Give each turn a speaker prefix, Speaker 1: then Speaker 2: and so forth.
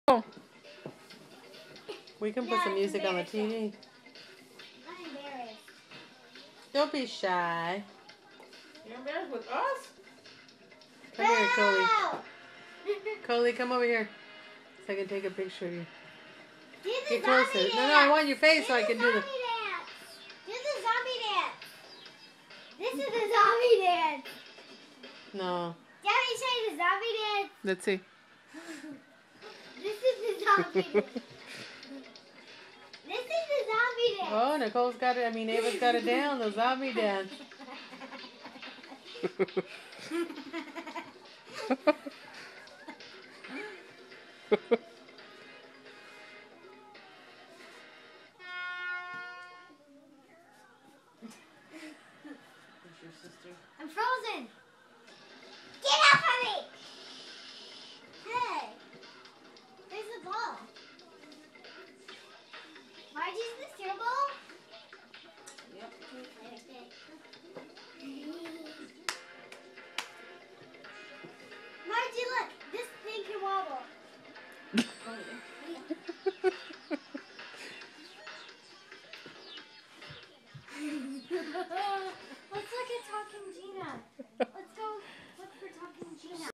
Speaker 1: Oh. We can put some music on the TV.
Speaker 2: I'm embarrassed.
Speaker 1: Don't be shy.
Speaker 3: You're embarrassed with us?
Speaker 1: Come here, Coley. Coley, come over here so I can take a picture of you. Get closer. No, I want your face so I can do the...
Speaker 2: Do the zombie dance. This is the zombie dance.
Speaker 1: No.
Speaker 2: Daddy, say the zombie dance.
Speaker 1: Let's see.
Speaker 2: This is the zombie dance. This is the zombie dance.
Speaker 1: Oh, Nicole's got it. Ava's got it down. The zombie dance.